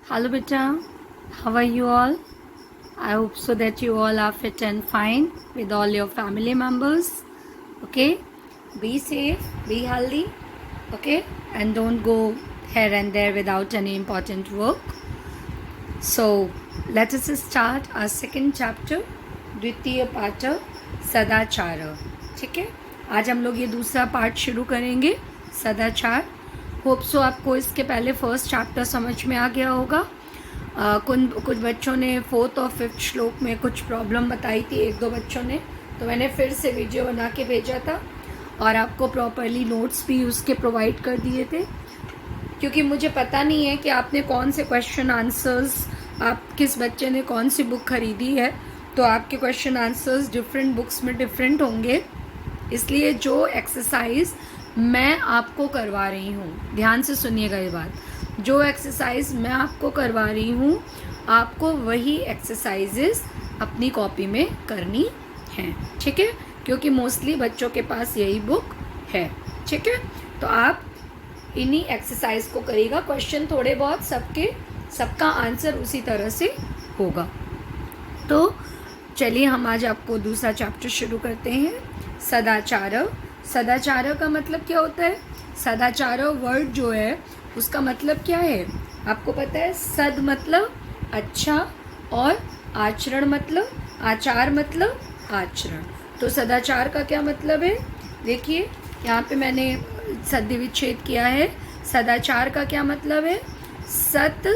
Hello, Beta. How are you all? I hope so that you all are fit and fine with all your family members. Okay? Be safe, be healthy. Okay? And don't go here and there without any important work. So, let us start our second chapter, द्वितीय पाठ सदाचार. ठीक है, आज हम लोग ये दूसरा पार्ट शुरू करेंगे, सदाचार. होप सो आपको इसके पहले फर्स्ट चैप्टर समझ में आ गया होगा. कुछ बच्चों ने फोर्थ और फिफ्थ श्लोक में कुछ प्रॉब्लम बताई थी, एक दो बच्चों ने, तो मैंने फिर से वीडियो बना के भेजा था और आपको प्रॉपरली नोट्स भी उसके प्रोवाइड कर दिए थे, क्योंकि मुझे पता नहीं है कि आपने कौन से क्वेश्चन आंसर्स, आप किस बच्चे ने कौन सी बुक खरीदी है, तो आपके क्वेश्चन आंसर्स डिफरेंट बुक्स में डिफरेंट होंगे. इसलिए जो एक्सरसाइज मैं आपको करवा रही हूँ, ध्यान से सुनिएगा ये बात, जो एक्सरसाइज मैं आपको करवा रही हूँ आपको वही एक्सरसाइजेस अपनी कॉपी में करनी हैं. ठीक है, क्योंकि मोस्टली बच्चों के पास यही बुक है. ठीक है, तो आप इन्हीं एक्सरसाइज को करिएगा. क्वेश्चन थोड़े बहुत सबका आंसर उसी तरह से होगा. तो चलिए हम आज आपको दूसरा चैप्टर शुरू करते हैं, सदाचार. सदाचार का मतलब क्या होता है? सदाचार वर्ड जो है उसका मतलब क्या है आपको पता है? सद मतलब अच्छा और आचरण मतलब आचार मतलब आचरण. तो सदाचार का क्या मतलब है? देखिए यहाँ पे मैंने सद्य विच्छेद किया है. सदाचार का क्या मतलब है? सत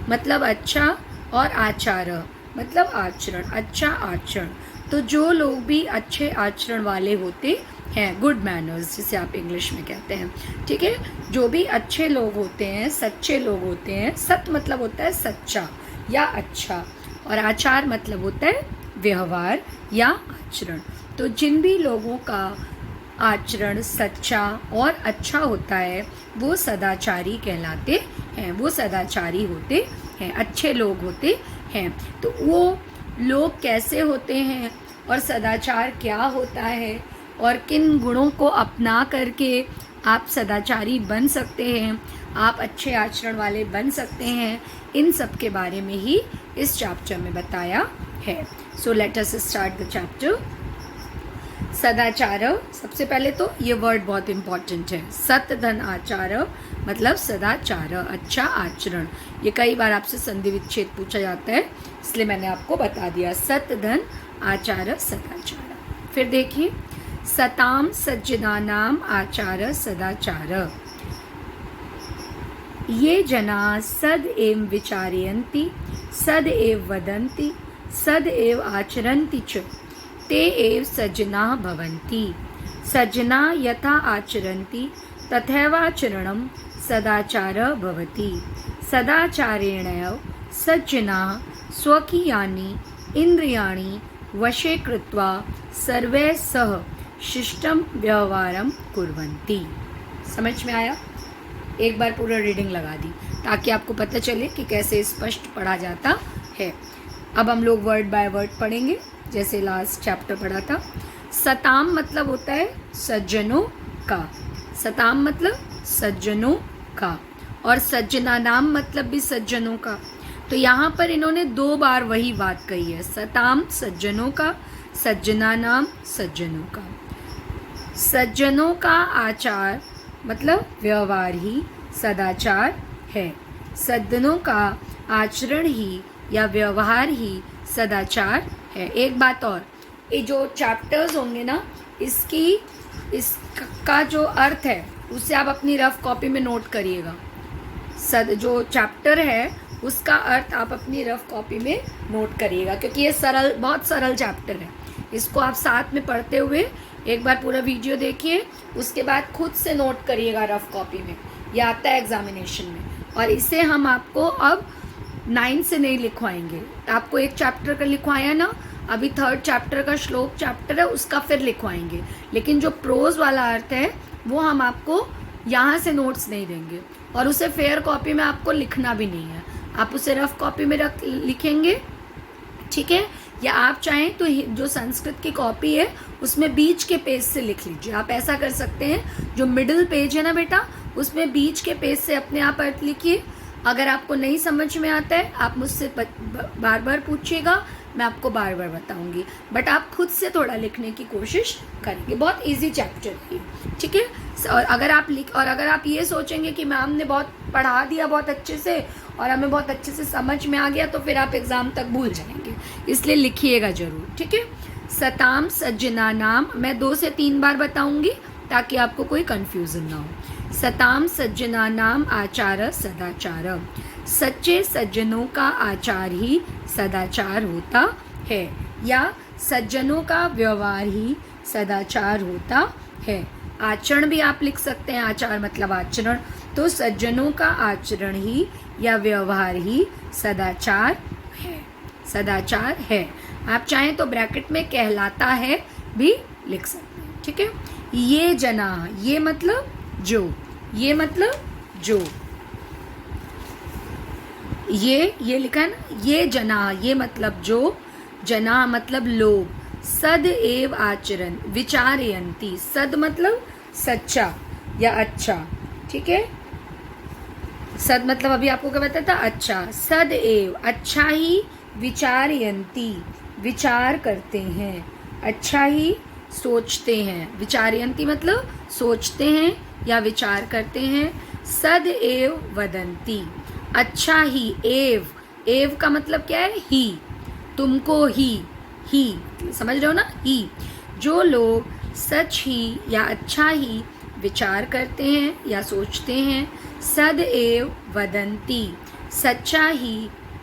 मतलब अच्छा और आचार मतलब आचरण, अच्छा आचरण. तो जो लोग भी अच्छे आचरण वाले होते हैं, गुड मैनर्स जिसे आप इंग्लिश में कहते हैं, ठीक है, जो भी अच्छे लोग होते हैं, सच्चे लोग होते हैं. सत मतलब होता है सच्चा या अच्छा, और आचार मतलब होता है व्यवहार या आचरण. तो जिन भी लोगों का आचरण सच्चा और अच्छा होता है वो सदाचारी कहलाते हैं, वो सदाचारी होते हैं, अच्छे लोग होते हैं. तो वो लोग कैसे होते हैं और सदाचार क्या होता है और किन गुणों को अपना करके आप सदाचारी बन सकते हैं, आप अच्छे आचरण वाले बन सकते हैं, इन सब के बारे में ही इस चैप्टर में बताया है. सो let us start the chapter. सदाचार, सबसे पहले तो ये वर्ड बहुत इम्पॉर्टेंट है. सत धन आचार मतलब सदाचार, अच्छा आचरण. ये कई बार आपसे संधि विच्छेद पूछा जाता है, इसलिए मैंने आपको बता दिया. सत धन आचार सदाचार. फिर देखिए, सताम सज्जनानाम आचार सदाचार. ये जना सद एव विचारयन्ति सद एव वदन्ति सद एव आचरन्ति च ते एव सज्जना भवन्ति. सज्जना यथा आचरन्ति तथैवाचरणं सदाचार भवति. सदाचारेणैव सज्जनाः स्वकीयानि इंद्रियाणि वशे कृत्वा सर्वैः सह शिष्टं व्यवहारं कुर्वन्ति. समझ में आया? एक बार पूरा रीडिंग लगा दी ताकि आपको पता चले कि कैसे स्पष्ट पढ़ा जाता है. अब हम लोग वर्ड बाय वर्ड पढ़ेंगे जैसे लास्ट चैप्टर पढ़ा था. सताम मतलब होता है सज्जनों का, सताम मतलब सज्जनों का, और सज्जना नाम मतलब भी सज्जनों का. तो यहाँ पर इन्होंने दो बार वही बात कही है, सताम सज्जनों का, सज्जना नाम सज्जनों का. सज्जनों का आचार मतलब व्यवहार ही सदाचार है. सज्जनों का आचरण ही या व्यवहार ही सदाचार है. एक बात और, ये जो चैप्टर्स होंगे ना, इसका जो अर्थ है उसे आप अपनी रफ कॉपी में नोट करिएगा. जो चैप्टर है उसका अर्थ आप अपनी रफ कॉपी में नोट करिएगा, क्योंकि ये बहुत सरल चैप्टर है. इसको आप साथ में पढ़ते हुए एक बार पूरा वीडियो देखिए, उसके बाद खुद से नोट करिएगा रफ कॉपी में. ये आता है एग्जामिनेशन में, और इसे हम आपको अब 9 से नहीं लिखवाएंगे. आपको एक चैप्टर का लिखवाया ना, अभी थर्ड चैप्टर का श्लोक चैप्टर है उसका फिर लिखवाएंगे, लेकिन जो प्रोज वाला अर्थ है वो हम आपको यहाँ से नोट्स नहीं देंगे, और उसे फेयर कॉपी में आपको लिखना भी नहीं है. आप उसे रफ कॉपी में लिखेंगे, ठीक है, या आप चाहें तो जो संस्कृत की कॉपी है उसमें बीच के पेज से लिख लीजिए. आप ऐसा कर सकते हैं, जो मिडिल पेज है ना बेटा, उसमें बीच के पेज से अपने आप अर्थ लिखिए, अगर आपको नहीं समझ में आता है आप मुझसे बार बार पूछिएगा, मैं आपको बार बार बताऊंगी, बट आप खुद से थोड़ा लिखने की कोशिश करेंगे। बहुत इजी चैप्टर है, ठीक है। और अगर आप ये सोचेंगे कि मैम ने बहुत पढ़ा दिया बहुत अच्छे से और हमें बहुत अच्छे से समझ में आ गया, तो फिर आप एग्जाम तक भूल जाएंगे, इसलिए लिखिएगा जरूर, ठीक है। सताम सज्जना नाम, मैं 2 से 3 बार बताऊंगी ताकि आपको कोई कंफ्यूजन ना हो। सताम सज्जना नाम आचार सदाचार, सच्चे सज्जनों का आचार ही सदाचार होता है, या सज्जनों का व्यवहार ही सदाचार होता है। आचरण भी आप लिख सकते हैं, आचार मतलब आचरण, तो सज्जनों का आचरण ही या व्यवहार ही सदाचार है, सदाचार है। आप चाहें तो ब्रैकेट में कहलाता है भी लिख सकते हैं, ठीक है। ये जना, ये मतलब जो, ये मतलब जो, ये लिखा है ना, ये जना, ये मतलब जो, जना मतलब लोग, सद एव आचरण विचारयंती, सद मतलब सच्चा या अच्छा, ठीक है। सद मतलब अभी आपको क्या बताया था, अच्छा। सद एव अच्छा ही, विचारयंती विचार करते हैं, अच्छा ही सोचते हैं, विचारयंती मतलब सोचते हैं या विचार करते हैं। सद एव वदंती, अच्छा ही, एव, एव का मतलब क्या है, ही, तुमको ही समझ रहे हो ना, ही। जो लोग सच ही या अच्छा ही विचार करते हैं या सोचते हैं, सद एव वदंती सच्चा ही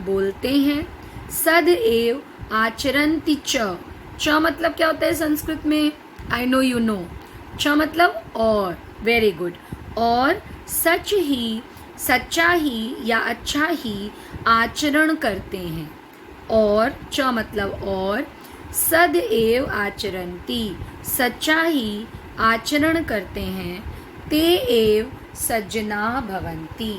बोलते हैं। सद एव आचरन्ति च मतलब क्या होता है संस्कृत में, आई नो यू नो। च मतलब और, वेरी गुड। और सच ही, सच्चा ही या अच्छा ही आचरण करते हैं, और च मतलब और। सद एव आचरन्ति सच्चा ही आचरण करते हैं, ते एव सज्जना भवन्ति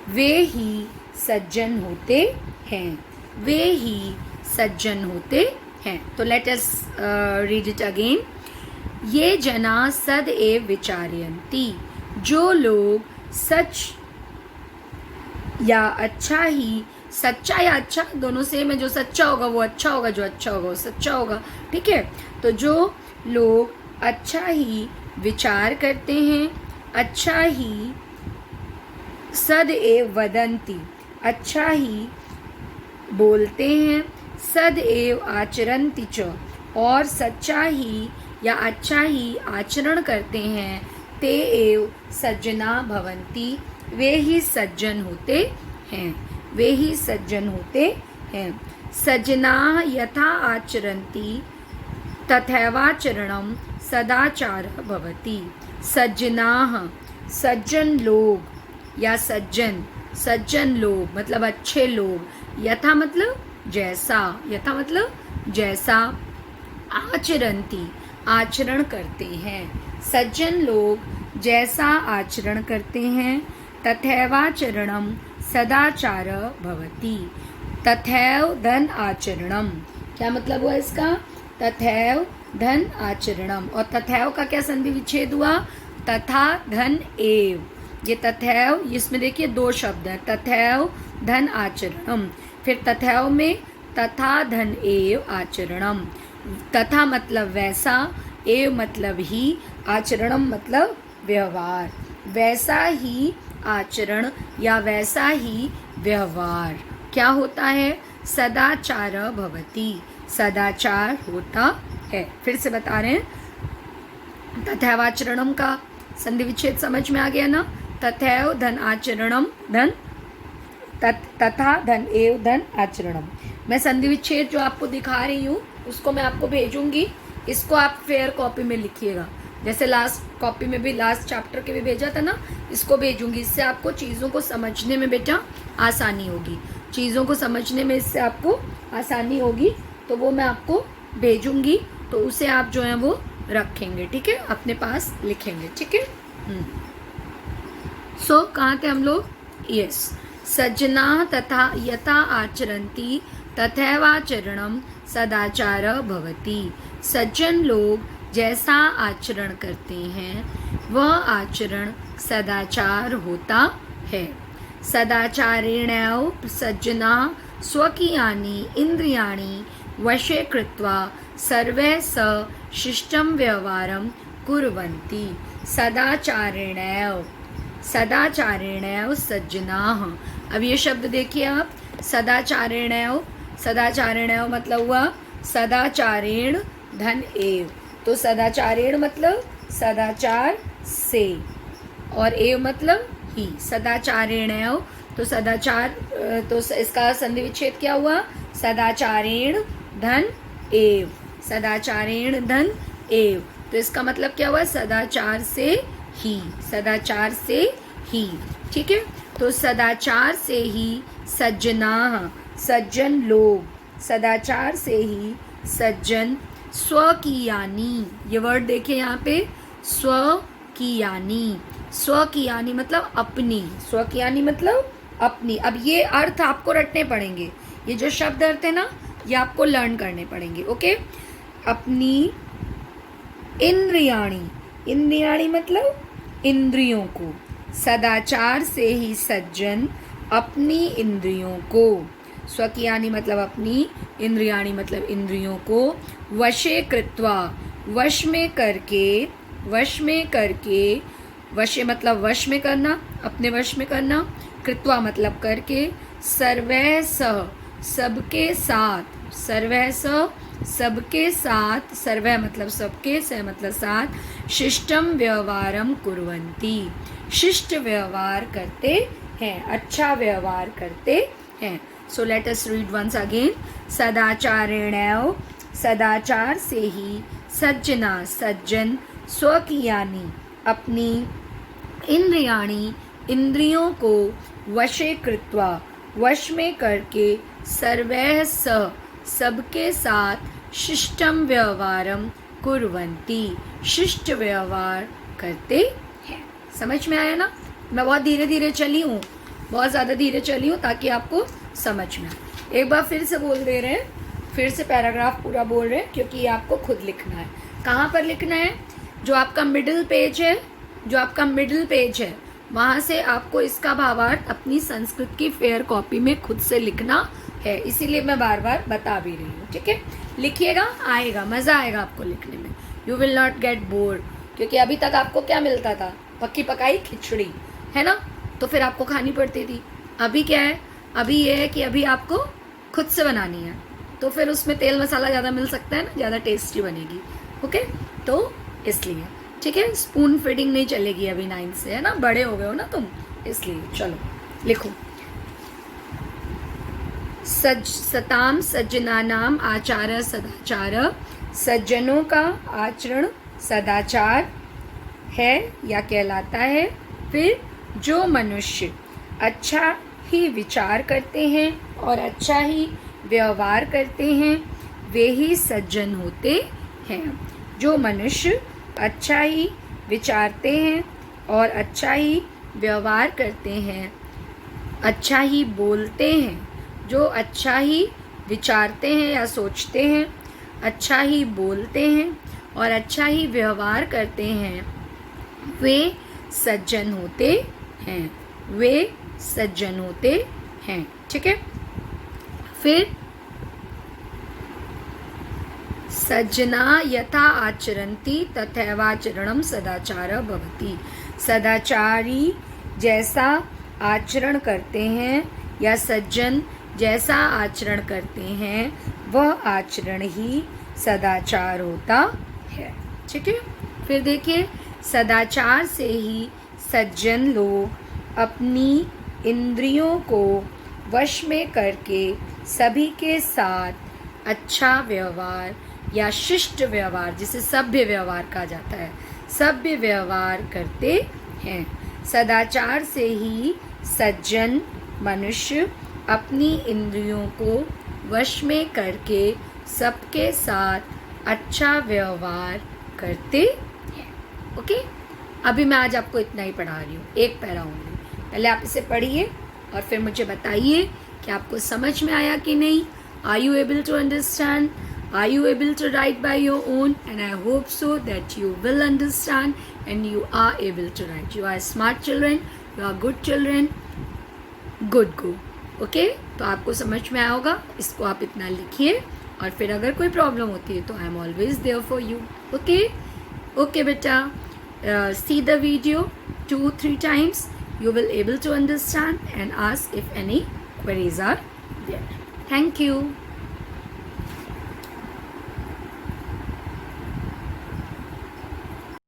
वे ही सज्जन होते हैं, वे ही सज्जन होते हैं। तो late us read it again. ये जना सद एव विचारयन्ति, जो लोग सच या अच्छा ही, सच्चा या अच्छा दोनों सेम है, जो सच्चा होगा वो अच्छा होगा, जो अच्छा होगा वो सच्चा होगा, ठीक है। तो जो लोग अच्छा ही विचार करते हैं, अच्छा ही, सद एव वदन्ति अच्छा ही बोलते हैं, सद एव आचरन्ति च और सच्चा ही या अच्छा ही आचरण करते हैं, ते एव सज्जना भवन्ति वे ही सज्जन होते हैं, वे ही सज्जन होते हैं। सज्जना यथा आचरन्ति तथैवाचरणं सदाचारः भवति। सज्जनाः सज्जन लोग या सज्जन, सज्जन लोग मतलब अच्छे लोग, यथा मतलब जैसा, यथा मतलब जैसा, आचरन्ति आचरण करते हैं, सज्जन लोग जैसा आचरण करते हैं। तथैवाचरणं सदाचारः भवति। तथैव धन आचरणम, क्या मतलब हुआ इसका, तथैव धन आचरणम। और तथैव का क्या संधि विच्छेद हुआ, तथा धन एव। ये तथैव, इसमें देखिए 2 शब्द है, तथैव धन आचरणम, फिर तथैव में तथा धन एव आचरणम। तथा मतलब वैसा, एव मतलब ही, आचरणम मतलब व्यवहार, वैसा ही आचरण या वैसा ही व्यवहार क्या होता है, सदाचार भवति सदाचार होता है। फिर से बता रहे हैं, तथैवाचरणम का संधि विच्छेद समझ में आ गया ना। तथैव धन आचरणम, धन तथा धन एव धन आचरणम। मैं संधि विच्छेद जो आपको दिखा रही हूँ उसको मैं आपको भेजूंगी, इसको आप फेयर कॉपी में लिखिएगा, जैसे लास्ट कॉपी में भी लास्ट चैप्टर के भी भेजा था ना, इसको भेजूंगी। इससे आपको चीज़ों को समझने में बेटा आसानी होगी, चीज़ों को समझने में इससे आपको आसानी होगी, तो वो मैं आपको भेजूंगी, तो उसे आप जो है वो रखेंगे, ठीक है, अपने पास लिखेंगे, ठीक है। सो कहाँ थे हम लोग, यस। सज्जना तथा यथा आचरन्ति तथैवाचरणं सदाचारः भवति। सज्जन लोग जैसा आचरण करते हैं वह आचरण सदाचार होता है। सदाचारेणैव सज्जनाः स्वकीयानि इन्द्रियाणि वशे कृत्वा सर्वैः सह शिष्टं व्यवहारं कुर्वन्ति। सदाचारेणैव, सदाचारेणैव सज्जनाः। अब ये शब्द देखिए आप, सदाचारेणैव, सदाचारेणैव मतलब हुआ सदाचारेण धन एव। तो सदाचारेण मतलब सदाचार से, और एव मतलब ही। सदाचारेणैव तो सदाचार, तो इसका संधि विच्छेद क्या हुआ? सदाचारेण धन एव, सदाचारेण धन एव। तो इसका मतलब क्या हुआ? सदाचार से ही, सदाचार से ही। ठीक है, तो सदाचार से ही सज्जनाः, सज्जन लोग, सदाचार से ही सज्जन स्वकीयानि, ये वर्ड देखिए यहाँ पे, स्वकीयानि, स्वकीयानि मतलब अपनी, स्वकीयानि मतलब अपनी। अब ये अर्थ आपको रटने पड़ेंगे, ये जो शब्द अर्थ है ना ये आपको लर्न करने पड़ेंगे। ओके, अपनी इंद्रियाणि, इंद्रियाणि मतलब इंद्रियों को, सदाचार से ही सज्जन अपनी इंद्रियों को, स्वकीयानि मतलब अपनी, इंद्रियाणि मतलब इंद्रियों को, वशे कृत्वा वश में करके, वश में करके, वशे मतलब वश में करना, अपने वश में करना, कृत्वा मतलब करके, सर्वैः सह सबके साथ, सर्वैः सह सबके साथ, सर्वैः मतलब सबके, सह मतलब साथ, शिष्टम व्यवहारम कुर्वन्ति, शिष्ट व्यवहार करते हैं, अच्छा व्यवहार करते हैं। So let us read once again. सदाचारेणैव, सदाचार से ही सज्जना, सज्जन स्वकीयानि अपनी इंद्रियाणि इंद्रियों को वशे कृत्वा वश में करके, सर्वैः सह सबके साथ, शिष्टम व्यवहारम कुर्वन्ति शिष्ट व्यवहार करते हैं। समझ में आया ना? मैं बहुत धीरे धीरे चली हूँ, बहुत ज़्यादा धीरे चली हूँ ताकि आपको समझ में आए। एक बार फिर से बोल दे रहे हैं, फिर से पैराग्राफ पूरा बोल रहे हैं, क्योंकि ये आपको खुद लिखना है। कहाँ पर लिखना है? जो आपका मिडिल पेज है, जो आपका मिडिल पेज है वहाँ से आपको इसका भावार्थ अपनी संस्कृत की फेयर कॉपी में खुद से लिखना है, इसीलिए मैं बार बार बता भी रही हूँ। ठीक है, लिखिएगा, आएगा, मज़ा आएगा आपको लिखने में। You will not get bored, क्योंकि अभी तक आपको क्या मिलता था? पक्की पकाई खिचड़ी, है ना? तो फिर आपको खानी पड़ती थी। अभी क्या है? अभी ये है कि अभी आपको खुद से बनानी है, तो फिर उसमें तेल मसाला ज़्यादा मिल सकता है ना, ज़्यादा टेस्टी बनेगी। ओके, तो इसलिए ठीक है, स्पून फीडिंग नहीं चलेगी अभी 9 से, है ना? बड़े हो गए हो ना तुम, इसलिए। चलो लिखो। सताम सज्जनानाम आचार सदाचार, सज्जनों का आचरण सदाचार है या कहलाता है। फिर जो मनुष्य अच्छा ही विचार करते हैं और अच्छा ही व्यवहार करते हैं वे ही सज्जन होते हैं। जो मनुष्य अच्छा ही विचारते हैं और अच्छा ही व्यवहार करते हैं, अच्छा ही बोलते हैं, जो अच्छा ही विचारते हैं या सोचते हैं, अच्छा ही बोलते हैं और अच्छा ही व्यवहार करते हैं, वे सज्जन होते हैं, वे सज्जन होते हैं। ठीक है, फिर सज्जना यथा आचरन्ति तथैवाचरणं सदाचारः भवति। सदाचारी जैसा आचरण करते हैं या सज्जन जैसा आचरण करते हैं वह आचरण ही सदाचार होता है। ठीक है, फिर देखिए, सदाचार से ही सज्जन लोग अपनी इंद्रियों को वश में करके सभी के साथ अच्छा व्यवहार या शिष्ट व्यवहार, जिसे सभ्य व्यवहार कहा जाता है, सभ्य व्यवहार करते हैं। सदाचार से ही सज्जन मनुष्य अपनी इंद्रियों को वश में करके सबके साथ अच्छा व्यवहार करते हैं। ओके, अभी मैं आज आपको इतना ही पढ़ा रही हूँ, एक पैरा ओनली। पहले आप इसे पढ़िए और फिर मुझे बताइए कि आपको समझ में आया कि नहीं। Are you able to understand? Are you able to write by your own? And I hope so that you will understand and you are able to write. You are smart children, you are good children. Good go. Okay, तो आपको समझ में आया होगा, इसको आप इतना लिखिए और फिर अगर कोई प्रॉब्लम होती है तो I am always there for you. Okay okay बेटा, see the video 2-3 times, you will able to understand and ask if any queries are there. Thank you.